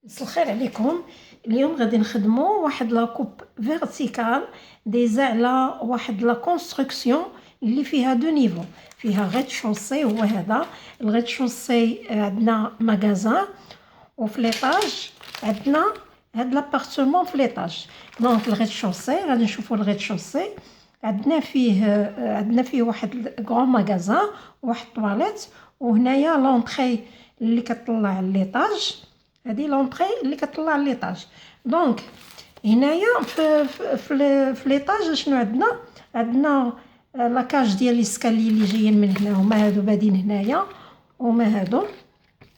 مساء الخير عليكم. اليوم غادي نخدمو واحد لاكوب فيرتيكال دايزة على واحد لا كونستركسيون اللي فيها دو نيفو، فيها غيد شوسي. هو هذا الغيد شوسي عندنا ماغازان، وفي ليطاج عندنا هاد لابارتمون في ليطاج. دونك الغيد شوسي غادي نشوفو الغيد شوسي عندنا فيه واحد غران ماغازان وواحد طواليت، وهنايا لونطري اللي كطلع ليطاج. هذه لونطري اللي كطلع ليطاج. دونك هنايا في ليطاج شنو عندنا لاكاج ديال ليسكالي اللي جايين من هنا، هما هادو بادين هنايا، وما هادو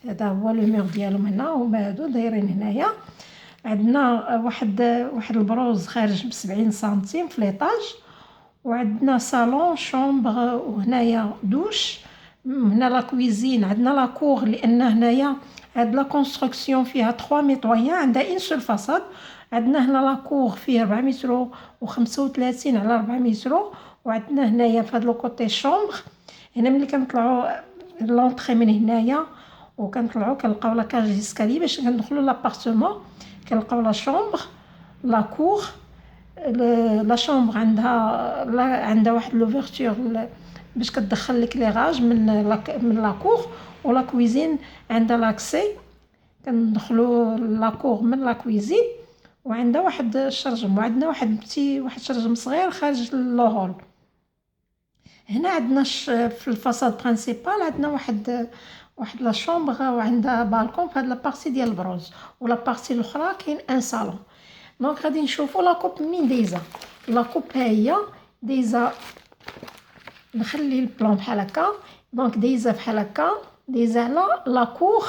هذا هو لو مور ديالهم هنا، وما هادو دايرين هنايا. عندنا واحد البروز خارج ب70 سنتيم في ليطاج، وعندنا صالون شومبر، وهنايا دوش. هنا لا كويزين، عندنا لا كور، لان هنايا هاد لا كونستركسيون فيها 3 ميطويان، عندها ان سول فاصاد. عندنا هنا لا كور فيه 4 متر و35 على 4 متر، وعندنا هنايا في هاد لو كوتي شومبر. هنا ملي كنطلعوا لونطري من هنايا وكنطلعوا كنلقاو لا كاج ديسكالي باش كندخلوا لابارتمون. كنلقاو لا شومبر، لا كور. لا شومبر عندها واحد لوفرتور باش كتدخل ليكليراج من لا كور، ولا كويزين عندها لاكسي كندخلوا لا كور من لا كويزين، وعندها واحد الشرجم، وعندنا واحد شرجم صغير خارج لو هول. هنا عندنا في الفاصاد برينسيبال عندنا واحد لا شومبر، وعندها بالكون في هاد لا بارتي ديال البروز، ولا بارتي الاخرى كاين ان صالون. دونك غادي نشوفوا لاكوب من دايزه. لاكوب ها هي دايزه، نخلي البلان بحال هكا. دونك دايزه بحال هكا، دايزه على لاكور،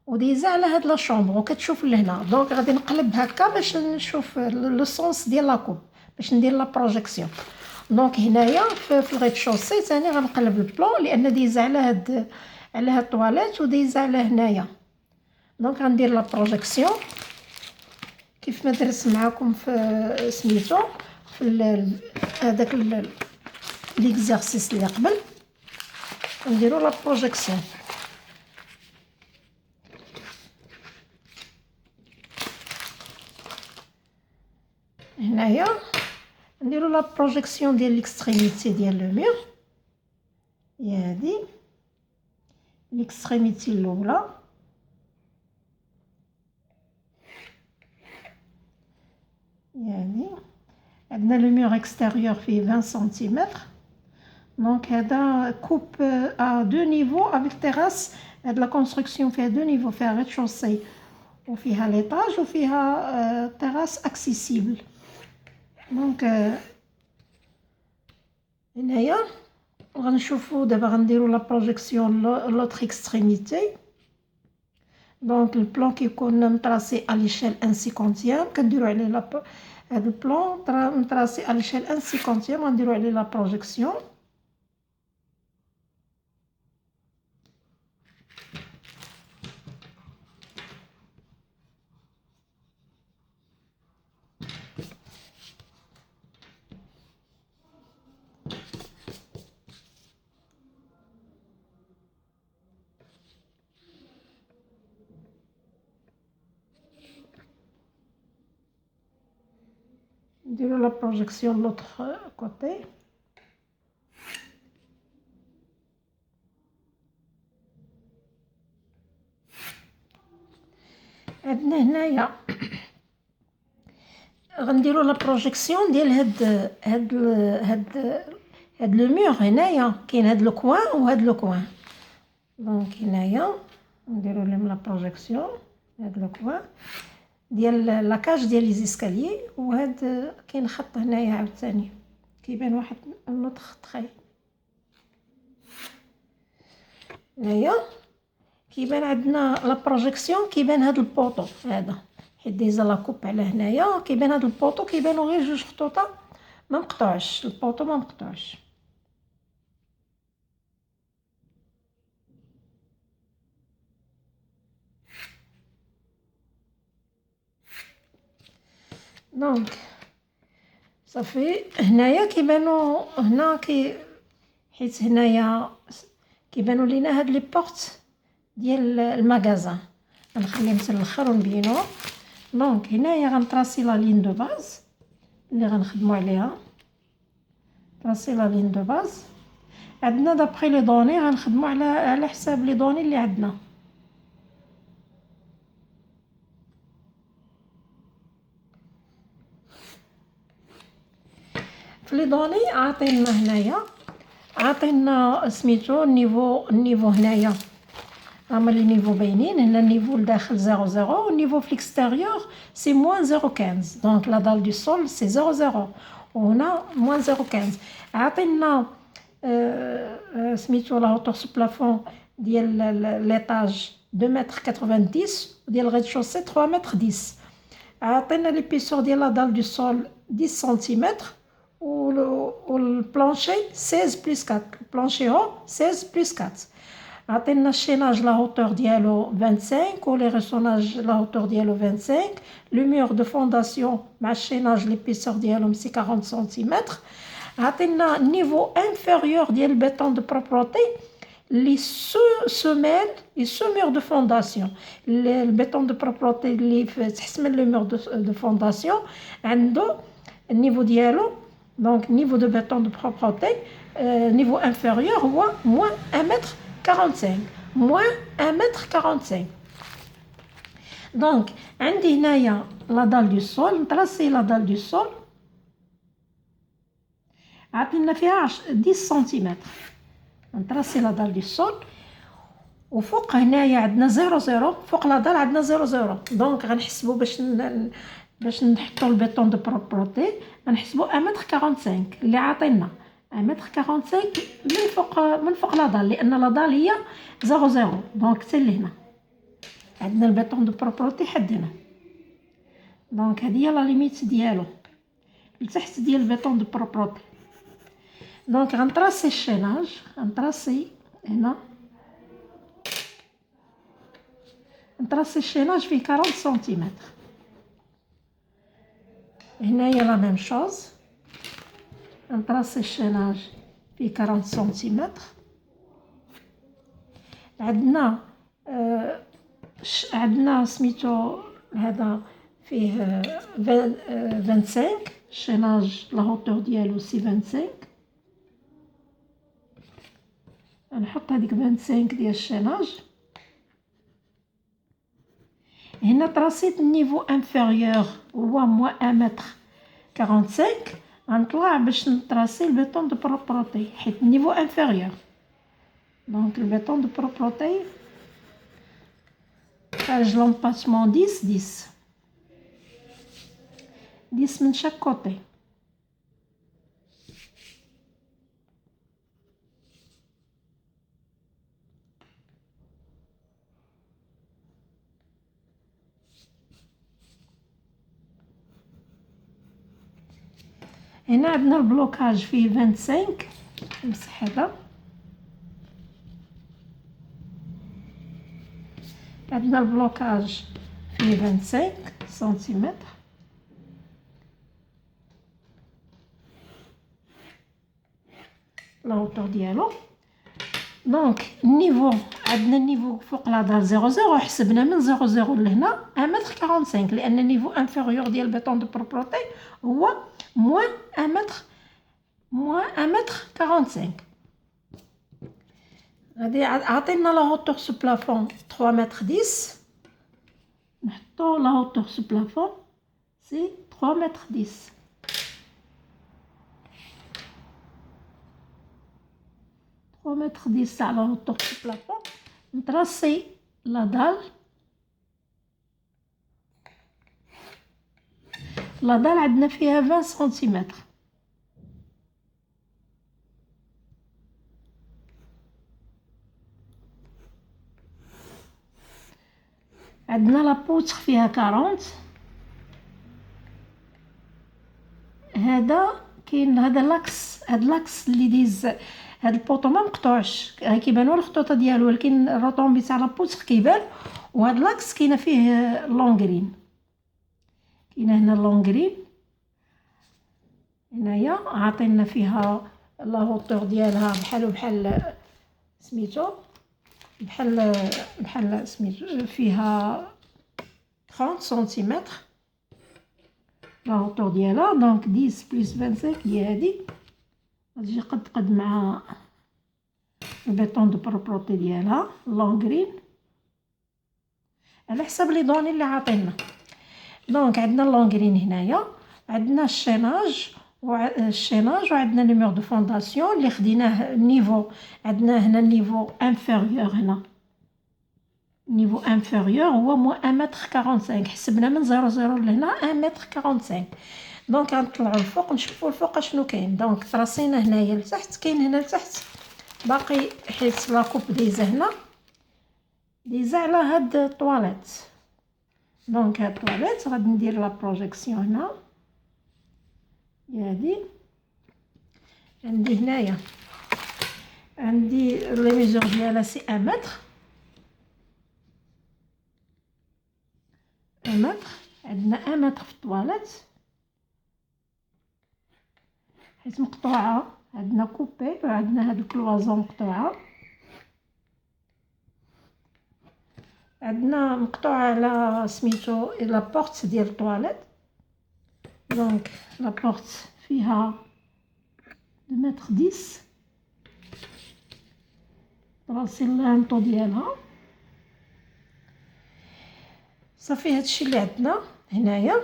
ودايزه على هاد لا شومبر، وكتشوف لهنا. دونك غادي نقلب هكا باش نشوف لو سونس ديال لاكوب، باش ندير لا بروجيكسيون. دونك هنايا في الغيد شوسي ثاني غنقلب البلان، لان دايزه على هاد الطواليت، ودايزه على هنايا. دونك غندير لا بروجيكسيون كيف ما درت معاكم في سميتو في هذاك ليكزارسيس اللي قبل. نديرو لا بروجيكسيون هنايا، نديرو لا بروجيكسيون ديال ليكستريميتي ديال لو مير. هي هادي ليكستريميتي الاولى، يعني عندنا لو مير اكستيريور فيه 20 سنتيمتر. دونك هذا كوب ا دو نيفو افيك تيراس. هاد لا كونستركسيون فيها دو نيفو، فيها غير شوسي وفيها ليطاج وفيها تيراس اكسيسيبل. دونك هنايا غنشوفو دابا غنديرو لا بروجيكسيون لوطخ اكستريميتي. دونك البلان كيكون مطراسي ا ليشيل 1/50 كنديرو عليه هاد البلان مطراسي ا ليشيل 1/50 غنديرو عليه لا بروجيكسيون. نديرو لا بروجيكسيون لوطخ كوتي. عندنا هنايا غنديرو لا بروجيكسيون ديال هاد لو مور. هنايا كاين هاد لو كوان وهاد لو كوان. دونك هنايا نديرو لهم لا بروجيكسيون هاد لو كوان ديال لاكاج ديال لي زيسكاليي، وهاد كاين خط هنايا عاوتاني كيبان واحد نوط خط خاي. هنايا كيبان عندنا لا بروجيكسيون، كيبان هاد البوطو هذا، حيت دايزه لاكوب على هنايا كيبان هاد البوطو، كيبانو غير جوج خطوطه ما مقطوعش، البوطو ما مقطوعش. دونك صافي هنايا كيبانو هنا حيت هنايا كيبانو لينا هاد لي بورت ديال المغازان. غنخليه حتى الاخر ونبينوه. دونك هنايا غنطراسي لا لين دو باز اللي غنخدمو عليها. طراسي لا لين دو باز. عندنا دابخي لي دوني غنخدمو على حساب لي دوني اللي عندنا. في لي دوني عاطينا هنايا، عاطينا سميتو النيفو هنايا هما لي نيفو باينين. هنا النيفو لداخل 0 والنيفو في الاكستيريور سي موان 0.15. دونك لا دال دو سول سي 0 وهنا موان 0.15. عاطينا سميتو لا هوتور سو بلافون ديال ليطاج 2 متر 90 وديال الغيد شوسي 3 متر 10. عاطينا ليبيسور ديال لا دال دو سول 10 سنتيمتر والبلانشي 16 بلس 4. البلانشي هو 16 بلس 4. عطينا الشيناج لا هوتور ديالو 25 و لي ريسوناج لا هوتور ديالو 25. لو مور دو فونداسيون مع الشيناج ليبيسور ديالهم سي 40 سنتيمتر. عطينا نيفو انفيريور ديال البيطون دو بروبروتي لي سوميل لي سو مور دو فونداسيون. البيطون دو بروبروتي اللي تحت من لو مور دو فونداسيون عنده النيفو ديالو. دونك نيفو دو بيطون دو بروبروتي نيفو انفيريور هو موان 1 متر 45 موان 1 متر 45. دونك عندي هنايا لا دال دو سول. نطراسي لا دال دو سول عطينا فيها 10 سنتيمتر. نطراسي لا دال دو سول وفوق هنايا عندنا 0 فوق لا دال عندنا 0. دونك غنحسبو باش نحطو البيطون دو بروبروتي غنحسبو 1 متر 45 اللي عاطينا 1 متر 45 من فوق لا دال، لان لا دال هي 0. دونك حتى لهنا عندنا البيطون دو بروبروتي حد هنا. دونك هذه هي لا ليميت ديالو لتحت ديال البيطون دو بروبروتي. دونك غنطراسي الشيناج. غنطراسي هنا نطراسي الشيناج فيه 40 سنتيمتر. هنايا لا ميم شوز. نطراسي الشيناج فيه 40 سنتيمتر. عندنا سميتو هذا فيه 25. الشيناج لا هوتور ديالو سي 25. نحط هذيك 25 ديال الشيناج. هنا طراسيت النيفو انفيريور هو موان 1 متر 45. غنطلع باش نطراسي البيطون دو بروبروتي حيت النيفو انفيريور. دونك البيطون دو بروبروتي خارج لومباسمون 10 من شاك كوتي. هنا عندنا البلوكاج فيه 25. نمسح هذا. عندنا البلوكاج فيه 25 سنتيمتر. لا هوتور ديالو. دونك النيفو عندنا النيفو فوق لا دار 0 حسبنا من 0 لهنا 1 متر 45 لان النيفو انفيريور ديال البيطون دو بروبروتي هو موان 1 متر 45. غادي عطينا لا هوتور سو بلافون 3 متر 10. نحطو لا هوتور سو بلافون سي 3 متر 10. 3 متر 10 على هوتور سو بلافون. نطراسي لا دال. لا دال عندنا فيها 20 سنتيمتر. عندنا لا بوتر فيها 40. هذا كاين هذا لاكس. هذا لاكس اللي ديز هاد البوطو ما مقطوعش كيبانوا الخطوطه ديالو ولكن الروطومبي تاع لا بوتر كيبان. وهاد لاكس كاينه فيه لونغرين. كاينه هنا لونغرين. هنايا عاطينا فيها لا هوتور ديالها بحال سميتو بحال سميتو فيها 30 سنتيمتر لا هوتور ديالها. دونك 10 بلس 25 هي هادي غتجي قد مع البيطون دو بروبروتي ديالها لونغرين على حساب لي دوني اللي عاطينا. دونك عندنا لونغرين هنايا، عندنا الشيناج وعندنا نيمير دو فونداسيون اللي خديناه نيفو. عندنا هنا نيفو انفيريور، هنا نيفو انفيريور هو مو 1 متر 45، حسبنا من 00 لهنا 1 متر 45. دونك غنطلعو الفوق نشوفو الفوق شنو كاين. دونك تراسينا هنايا لتحت، كاين هنا لتحت باقي حيت لاكوب دايزه هنا، دايزه على هاد الطواليت. دونك هاد الطواليت غادي ندير لا بروجيكسيون هنا هادي. عندي هنايا عندي لي ميزور ديالها سي 1 متر، 1 متر. عندنا 1 متر في الطواليت حيت مقطوعه، عندنا كوبي وعندنا هاد الكلوازون مقطوعه، عندنا مقطوعه على سميتو لا بورت ديال الطواليت. دونك لا بورت فيها 2 متر 10 راسي اللانطو ديالها. صافي هادشي اللي عندنا هنايا.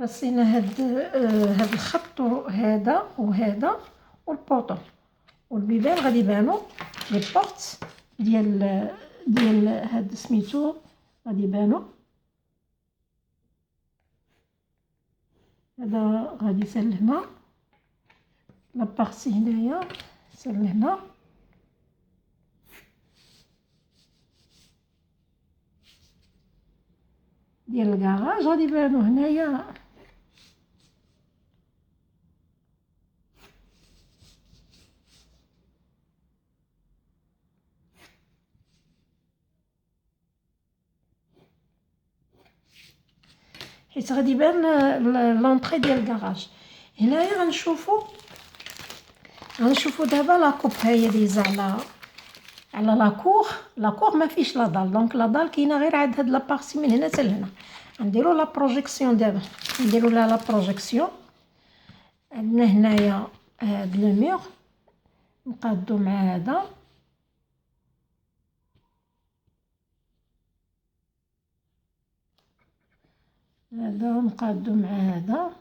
رسينا هاد الخط هذا وهذا والبوطو والبيبان غادي يبانو لي بورت ديال هاد سميتو غادي يبانو. هذا غادي يسال هنا لابارتي هنايا، يسال هنا ديال الكراج غادي يبانو هنايا. حيت غادي يبان لونطري ديال الكراج. هنايا غنشوفو دابا لاكوب هي دايزه على لاكور ما فيش لا دال. دونك لا دال كاينه غير عند هاد لابارتي من هنا حتى لهنا. نديرو لا بروجيكسيون دابا، نديرو لها لا بروجيكسيون. عندنا هنايا هاد لو ميغ نقادو مع هذا، هذا نقادو مع هذا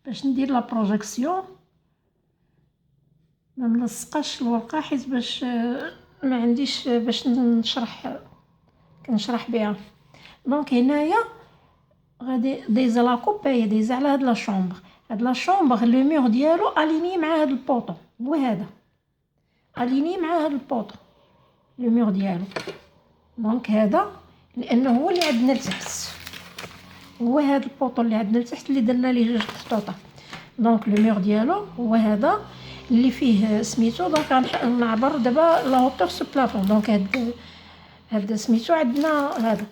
باش ندير لا بروجيكسيون. ما ملصقاش الورقه حيت باش ما عنديش باش كنشرح بها. دونك هنايا غادي دايزه لاكوب هي دايزه على هاد لا شومبر. هاد لا شومبر لو ميغ ديالو اليني مع هاد البوطو، هو هذا اليني مع هاد البوطو لو ميغ ديالو. دونك هذا لانه هو اللي عندنا لتحت، هو هاد البوطو اللي عندنا لتحت اللي درنا ليه 2 خطوطه. دونك لو ميغ ديالو هو هذا اللي فيه سميتو. دونك غنعبر دابا لا هوتور سو بلافون. دونك هاد سميتو عندنا هذا.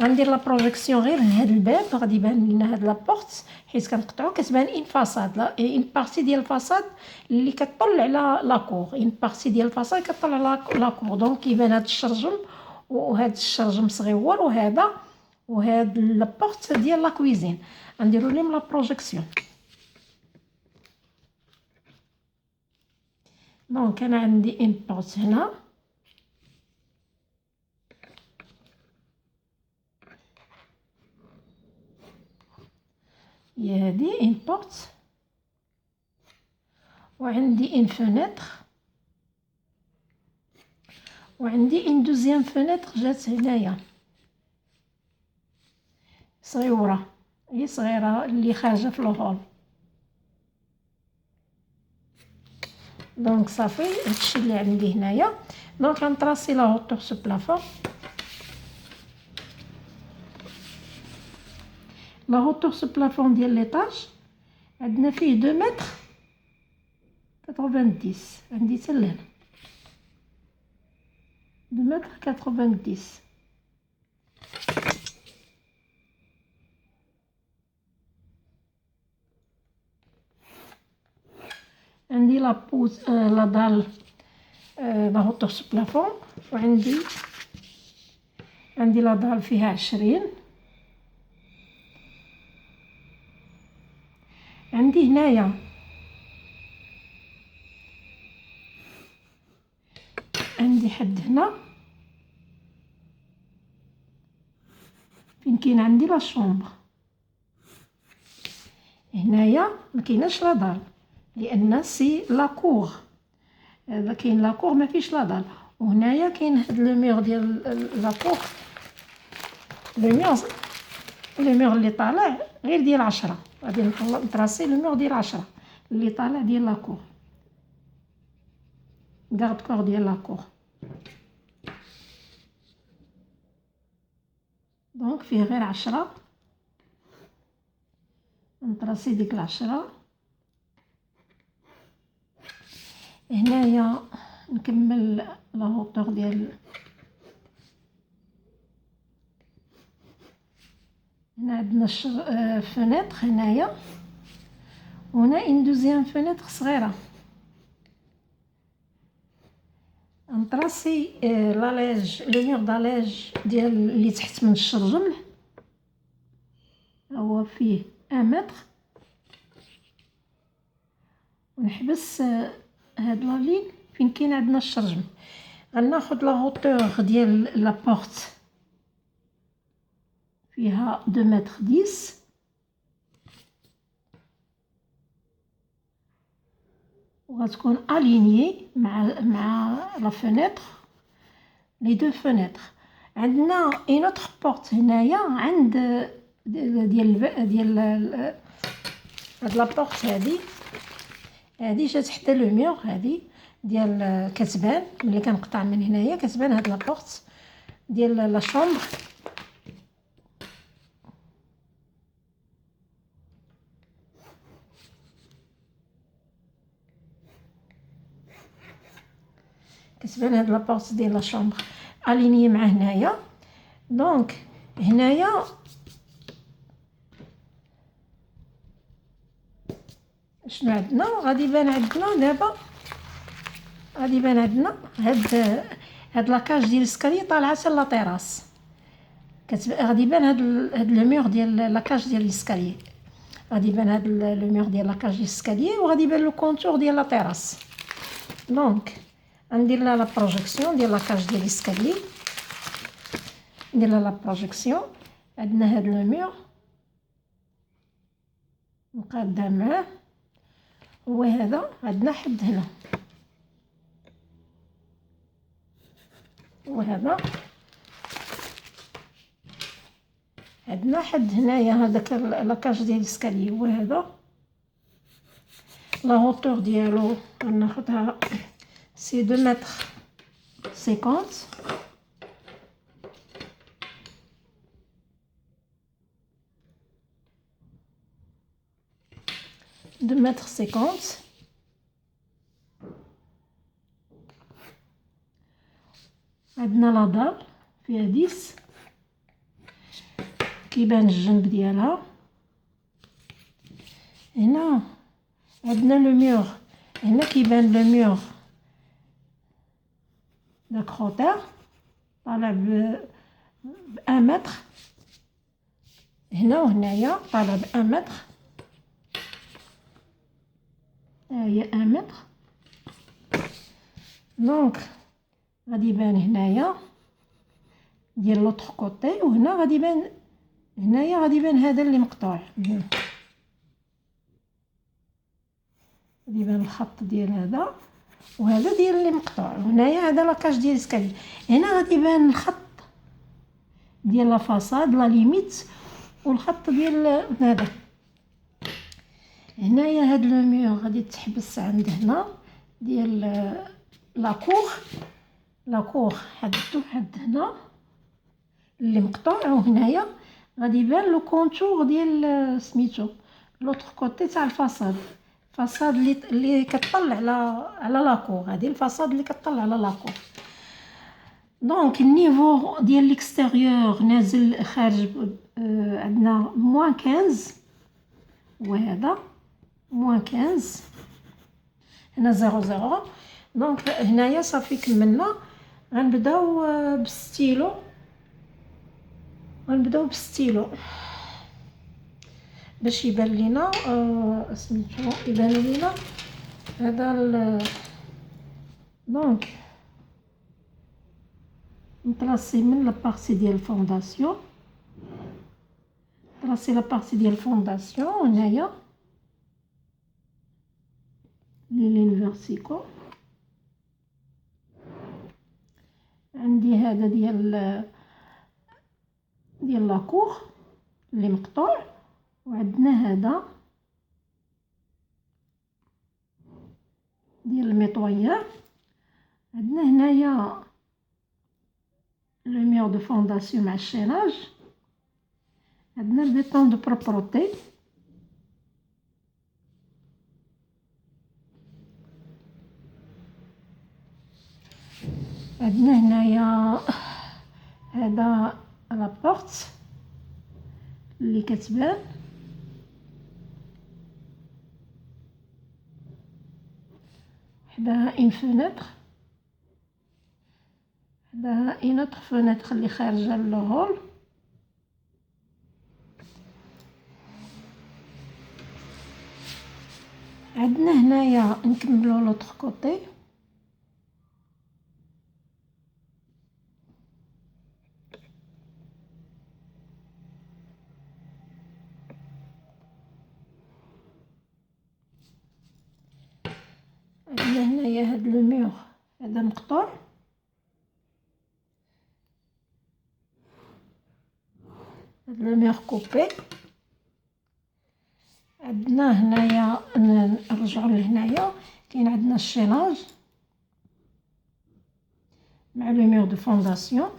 غندير لا بروجيكسيون غير لهاد الباب، غادي يبان لنا هاد لابورت حيت كنقطعو كتبان اون فاصاد، اون بارتي ديال الفاصاد اللي كطل على لاكور، اون بارتي ديال الفاصاد كطل على لاكور. دونك كيبان هاد الشرجم وهاد الشرجم صغيور وهاد لابورت ديال لا كويزين. غنديرو لهم لا بروجيكسيون. دونك انا عندي اون بورت هنا، هي هادي اون بورت، وعندي اون فونيتر، وعندي اون دوزيام فونيتر جات هنايا صغيوره، هي صغيره اللي خارجه في الهول. دونك صافي هادشي اللي عندي هنايا. دونك غنطراسي لا هوتور سو بلافون. لا هوتور سو بلافون ديال ليطاج عندنا فيه 2 متر 90، عندي حتى لهنا 2 متر 90. عندي لا دال لا هوتور سو بلافون. وعندي لا دال فيها 20. عندي هنايا حد هنا فين كاين عندي لا شومبر. هنايا ما كايناش لا دال لان سي لا كور. هذا كاين لا كور ما فيش لا دال. وهنايا كاين هاد لو ميغ ديال لا كور، لو ميغ اللي طالع غير ديال 10. غادي نطراسي لو ميغ ديال 10 اللي طالع ديال لا كور، غارد كور ديال لا كور. دونك فيه غير 10. نطراسي ديك 10. هنايا نكمل لا هوتور ديال هنا عندنا فنيتر هنايا، وهنا ان دوزيام فنيتر صغيره. نطراسي لالاج لو ميغ دالاج ديال اللي تحت من الشرجم، هو فيه 1 متر. ونحبس هاد لا لين فين كاين عندنا الشرجم. غناخد لا هوتور ديال لا بورت فيها 2 متر 10، وغتكون الينيي مع لا فenêtre لي دو فenêtre. عندنا اون اوتر بورت هنايا عند ديال هاد لا بورت. هادي جات حتى لو ميغ، هادي ديال كتبان ملي كنقطع من هنايا كتبان هاد لا بورت ديال لا شومبر. كتبان هاد لا بورت ديال لا شومبر اليني مع هنايا. دونك هنايا شنو عندنا؟ غادي يبان عندنا دابا، غادي يبان عندنا هاد لاكاج ديال السكالي طالعه حتى لا تيراس. غادي يبان هاد لو ميغ ديال لاكاج ديال السكالي، غادي يبان هاد لو ميغ ديال لاكاج ديال السكالي، وغادي يبان لو كونتور ديال لا تيراس. دونك غندير لها لا بروجيكسيون ديال لاكاج ديال السكالي، ندير لها لا بروجيكسيون. عندنا هاد لو ميغ مقاده معاه، وهذا عندنا حد هنا، وهذا عندنا حد هنايا. هذاك لاكاج ديال السكالي، وهذا لا هوتور ديالو غناخدها سي 2 متر 50. 2 متر 50. عندنا لا دار فيها 10 كيبان الجنب ديالها. هنا عندنا لو ميغ، هنا كيبان لو ميغ داك خوتير طالع ب 1 متر. هنا وهنايا طالع ب 1 متر، هي 1 متر. دونك غادي يبان هنايا ديال لوطخ كوتي، وهنا غادي يبان هنايا غادي يبان هذا اللي مقطوع، غادي يبان الخط ديال هذا وهذا ديال اللي مقطوع. هنايا هذا لاكاج ديال السكالي. هنا غادي يبان الخط ديال لا فاصاد لا ليميت والخط ديال هذا. هنايا هاد لو ميغ غادي تحبس عند هنا ديال لاكور حددو حد هنا اللي مقطوع. وهنايا غادي يبان لو كونتور ديال سميتو لوطخ كوتي تاع الفاصاد اللي كتطلع على لاكور. هذه الفاصاد اللي كتطلع على لاكور. دونك النيفو ديال ليكستيريور نازل خارج، عندنا -15 وهذا -15. هنا 00. دونك هنايا صافي كملنا. غنبداو بالستيلو، باش يبان لينا سميتو يبان لينا هذا دونك نطراسي من لا بارتي ديال الفونداسيون، نطراسي لا بارتي ديال الفونداسيون هنايا لي لين فيرتيكو. عندي هذا ديال لاكور اللي مقطوع، وعندنا هذا ديال الميطويار. عندنا هنايا لو ميور دو فونداسيون مع الشيراج. عندنا البيطون دو بروبروتي، عندنا هنايا هذا لابورت اللي كتبان، حداها ان فونتر، حداها ان اوتر فونتر اللي خارجه للهول. عندنا هنايا نكملو لوطر كوتي، عندنا هنايا هاد لو ميور هذا مقطوع، هاد لو ميور كوبي. عندنا هنايا نرجعو لهنايا كاين عندنا الشيلاج مع لو ميور دو فونداسيون.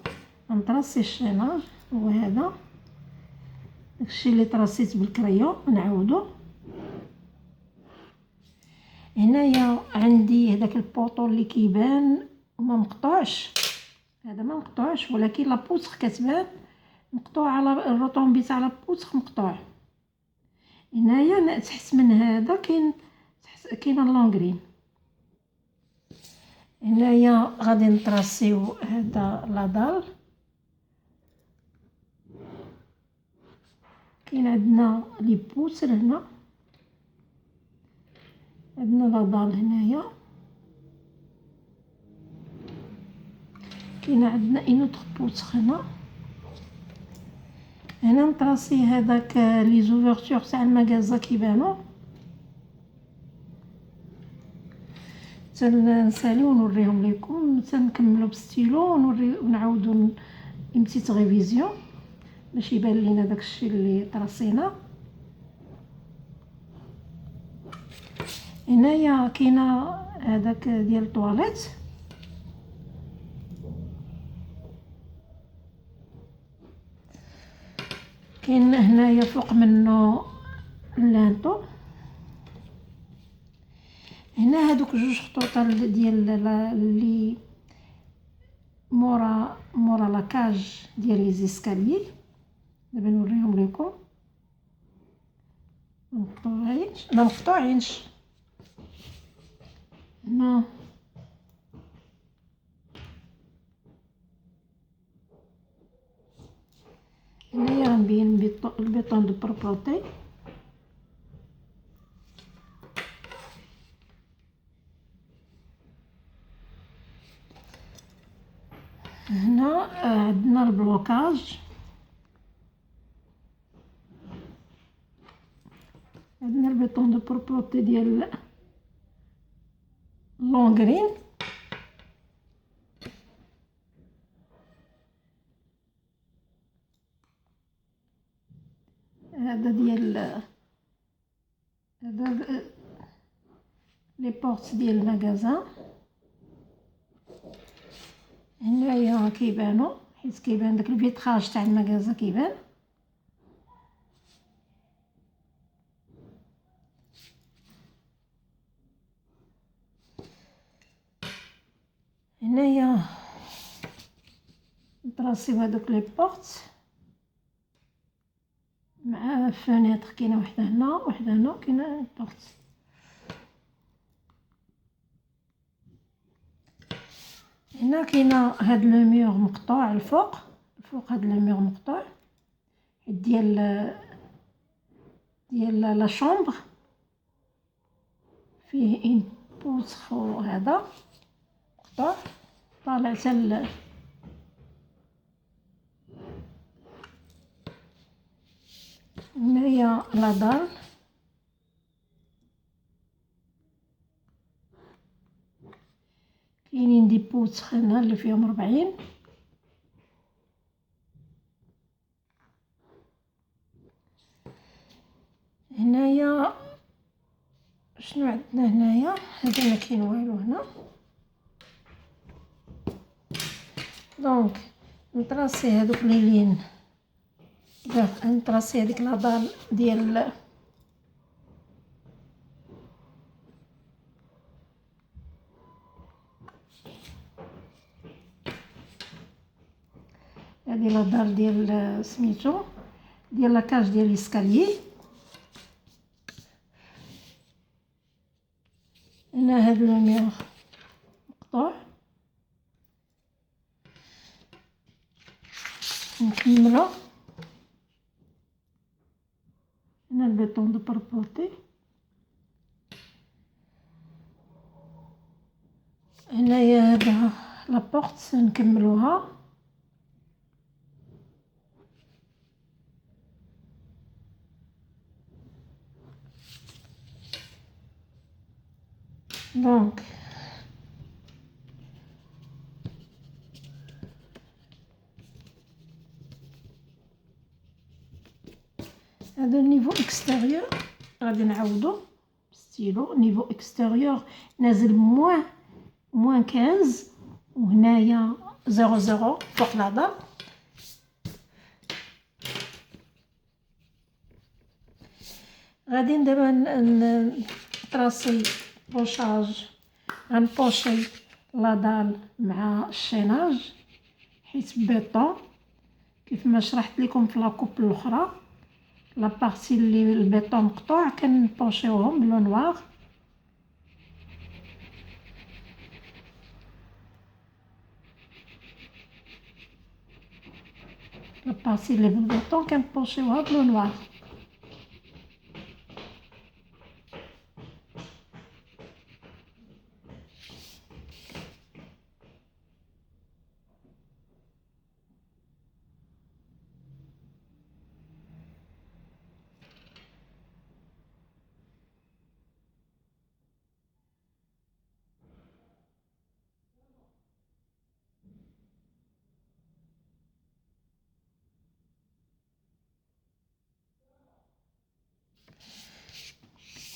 نطراسي الشيلاج هو هذا، داكشي اللي طراسيت بالكريون نعاودو. هنايا عندي هذاك البوطو اللي كيبان وما مقطوعش، هذا ما مقطوعش ولكن لابوتر كتبان مقطوع، على الروطومبي تاع لابوتر مقطوع. هنايا تحت من هذا كاينه اللونغرين. هنايا غادي نطراسيو هذا لادال، كاين عندنا لي بوتر هنا، عندنا لادال هنايا، كاين عندنا ان اوتر بوتر هنا. هنا نطراسي هذاك لي زوفرتور تاع المغازا كيبانو، تنساليو ونوريهم لكم، تنكملو بالستيلو ونعاودو اون بتيت ريفيزيون باش يبان لينا داكشي اللي طراسينا. هنايا كاينه هذاك ديال الطواليت، كاين هنايا فوق منه اللانطو. هنا هادوك جوج خطوط ديال اللي مورا لاكاج ديال لي زيسكاليي، دابا نوريهم لكم. مقطوعينش هنا، هنايا غنبين البيطون دو بروبروتي. هنا عندنا البلوكاج، عندنا البيطون دو بروبروتي ديال لونغرين. هذا ديال هذا لي بورت ديال المغازان. هنايا كيبانو حيت كيبان داك الفيتراج تاع المغازا كيبان. هنايا نطراسيو هادوك لي بورت مع فونيتر، كاينه وحده هنا وحده هنا، كاينه بورت. هنا كاينه هاد لو ميغ مقطوع الفوق هاد لو ميغ مقطوع ديال لا شومبر فيه ان بوتخ هذا مقطوع طالع حتى هنايا لا دار كاينين دي بوتخ هنا اللي فيهم 40. هنايا شنو عندنا هنايا؟ هذا ما كاين والو هنا. دونك نطراسي هادوك لي لين نطراسي هذيك لا دال ديال هادي لا دال ديال سميتو ديال لاكاج ديال ليسكاليي. هنا هاد لو ميغ مقطوع نكملو. هنا البيطون دو باربورتي. هنايا هذا لابورت نكملوها. دونك هذا النيفو اكستيريور غادي نعوضو ستيلو. نيفو اكستيريور نازل موان 15 وهنايا 00 فوق لا. غادي دابا نطراسي بوشاج. غنبوشي لا دال مع الشيناج حيت بيطون كيف ما شرحت لكم في لاكوب الاخرى. لا بارتي اللي البيطون مقطوع كنبوشيوهم بلو نوار. لا بارتي اللي بالبيطون كنبوشيوها بلو نوار.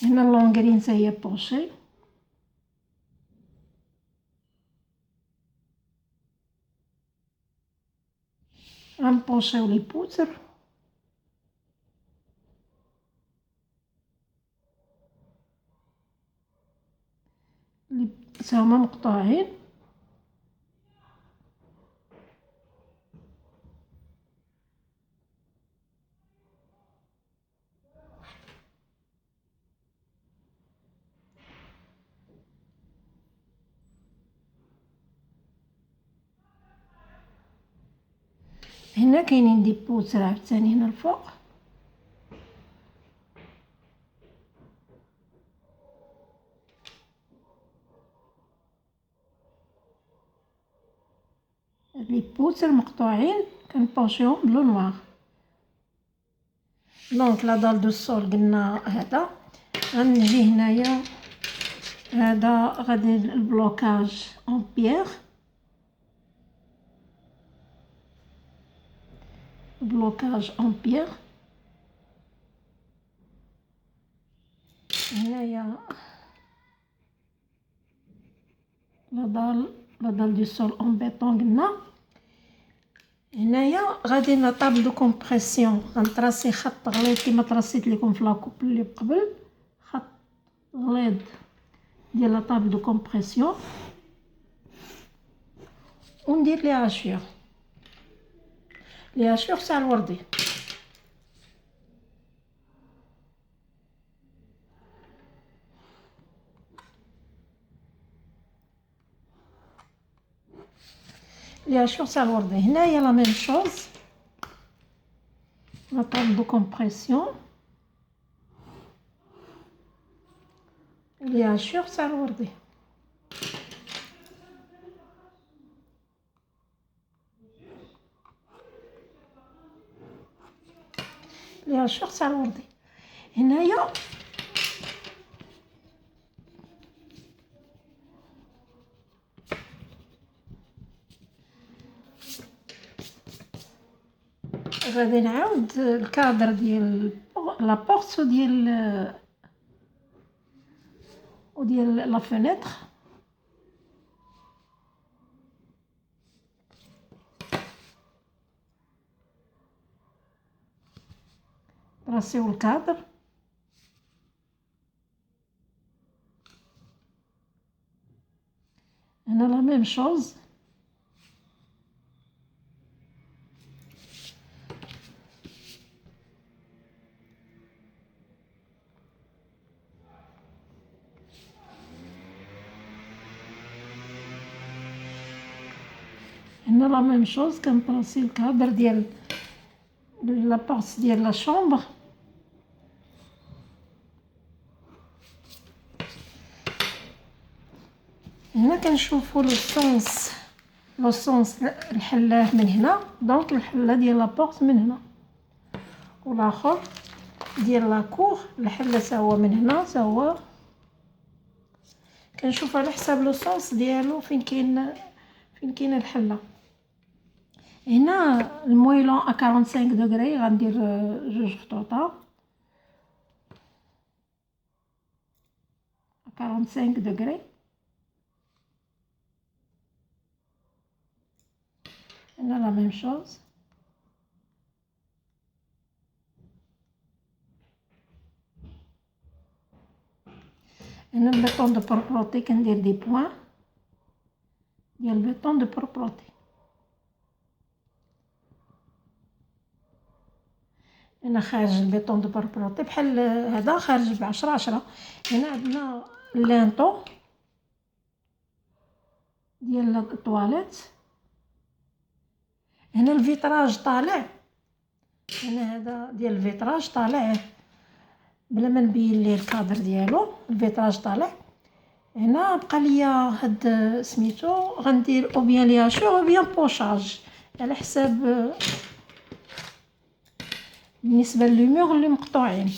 هنا لونغرين حتى هي بوشي. غنبوشيو لي بوتر اللي هما مقطوعين. هنا كاينين دي بوتر عاوتاني هنا الفوق. هاد لي بوتر مقطوعين كنبوشيهم بلو نوار. دونك لا دال دو سول قلنا هذا. غنجي هنايا هذا غادي البلوكاج اون بيير. بلوكاج اون بيير. هنايا لا دال دو سول اون بيطون قلنا. هنايا غادي لا طابل دو كومبرسيون غنطراسي خط غليظ كيما طراسيت لكم في لاكوب اللي قبل. خط غليظ ديال لا طابل دو كومبرسيون وندير ليها هاشير تاع الوردي. بيان سور تاع الوردي. هنايا لا ميم شوز، لا طابل دو كومبريسيون بيان سور تاع الوردي. بيان سور تاع الوردي. هنايا غادي نعاود الكادر ديال لا بورت وديال لا فينيتر. راسيو الكادر. هنا لا ميم شوز. هنا لا ميم شوز كنبلاصي الكادر ديال لا بورت ديال لا شومبر. هنا كنشوفو لو سونس الحلاه من هنا، دونك الحله ديال لا بورت من هنا، والاخر ديال لا كور الحله تا هو من هنا تا هو. كنشوف على حساب لو سونس ديالو فين كاينه الحله. هنا المويلون 45 دوغري غندير جوج خطوطه 45 دوغري. هنا لا ميم شوز. هنا البيطون دو بروبروتي كندير دي بوين ديال البيطون دو بروبروتي. هنا خارج البيطون دو بروبروتي بحال هذا خارج ب10. هنا عندنا اللانطو ديال الطواليت. هنا الفيتراج طالع. هنا هذا ديال الفيتراج طالع بلا ما نبين ليه الكادر ديالو، الفيتراج طالع. هنا بقى ليا هاد سميتو غندير او بيان لياشور او بيان بوشاج على حساب بالنسبه للميغ اللي مقطوعين.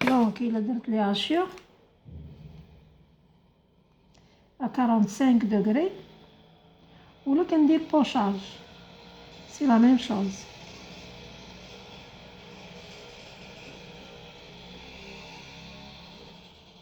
دونك الا درت لياشور 45 دوغري ولا كندير بوشاج سي لا ميم شوز.